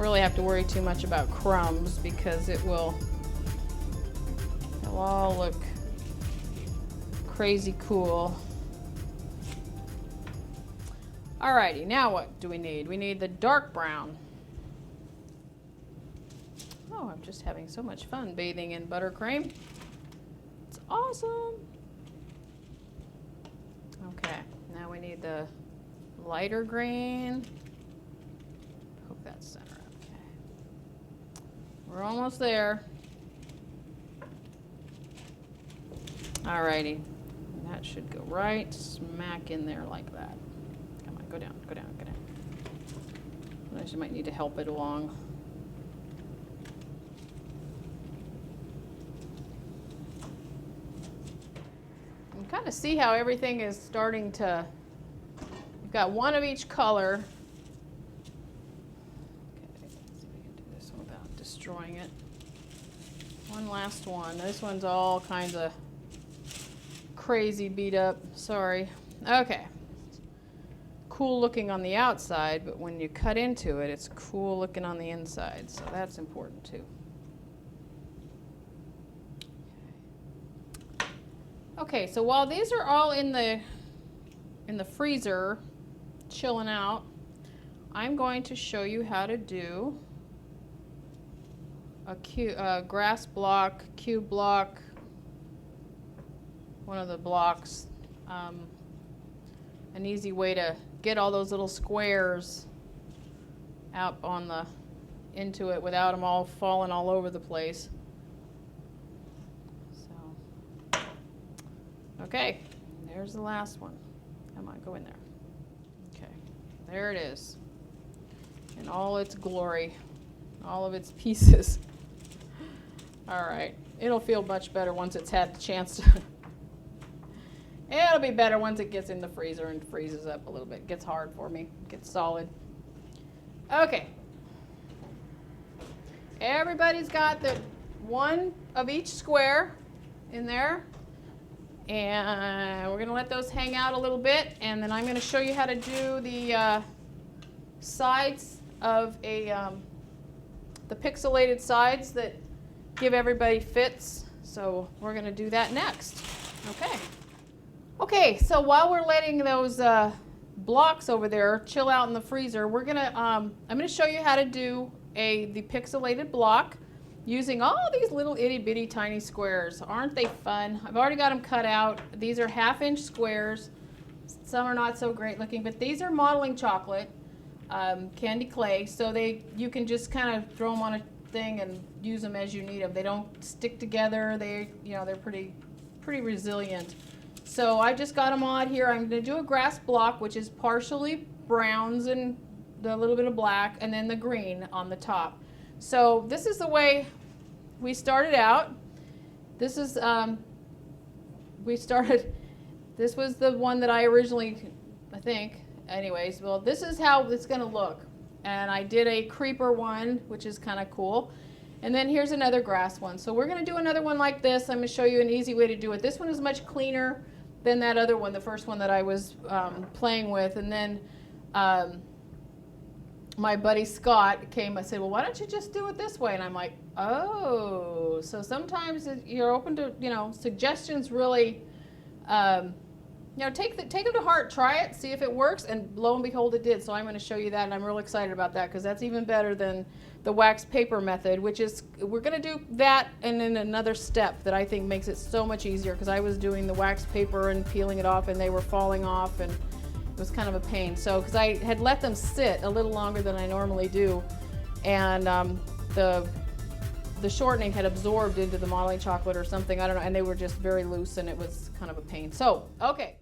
really have to worry too much about crumbs because it'll all look crazy cool. Alrighty, now what do we need? We need the dark brown. Oh, I'm just having so much fun bathing in buttercream. It's awesome. Okay, now we need the lighter green. Hope that's center. Okay. We're almost there. Alrighty. That should go right smack in there like that. Come on, go down, go down, go down. I actually might need to help it along. You kind of see how everything is starting to, you've got one of each color. Okay, let's see if we can do this without destroying it. One last one. This one's all kinds of crazy beat up. Sorry. Okay. Cool looking on the outside, but when you cut into it, it's cool looking on the inside. So that's important too. Okay, so while these are all in the freezer, chilling out, I'm going to show you how to do a grass block, cube block, one of the blocks, an easy way to get all those little squares out on into it without them all falling all over the place. So, okay, there's the last one. Come on, go in there. Okay, there it is. In all its glory, all of its pieces. All right, it'll feel much better once it's had the chance to. It'll be better once it gets in the freezer and freezes up a little bit. It gets hard for me, gets solid. Okay. Everybody's got the one of each square in there. And we're gonna let those hang out a little bit. And then I'm gonna show you how to do the sides of the pixelated sides that give everybody fits. So we're gonna do that next. Okay. Okay, so while we're letting those blocks over there chill out in the freezer, we're gonna I'm gonna show you how to do the pixelated block using all these little itty bitty tiny squares. Aren't they fun? I've already got them cut out. These are 1/2-inch squares. Some are not so great looking, but these are modeling chocolate, candy clay. So you can just kind of throw them on a thing and use them as you need them. They don't stick together. They're pretty resilient. So I just got them on here. I'm going to do a grass block, which is partially browns and a little bit of black, and then the green on the top. So this is the way we started out. This is, this was the one that I originally, I think, anyways. Well, this is how it's going to look. And I did a creeper one, which is kind of cool. And then here's another grass one. So we're going to do another one like this. I'm going to show you an easy way to do it. This one is much cleaner than that other one, the first one that I was playing with. And then my buddy Scott came and said, well, why don't you just do it this way? And I'm like, oh. So sometimes you're open to, suggestions really, take them to heart, try it, see if it works, and lo and behold, it did. So I'm going to show you that, and I'm real excited about that because that's even better than the wax paper method, which is, we're going to do that and then another step that I think makes it so much easier because I was doing the wax paper and peeling it off and they were falling off and it was kind of a pain. So, because I had let them sit a little longer than I normally do, and the shortening had absorbed into the modeling chocolate or something, I don't know, and they were just very loose and it was kind of a pain. So, okay.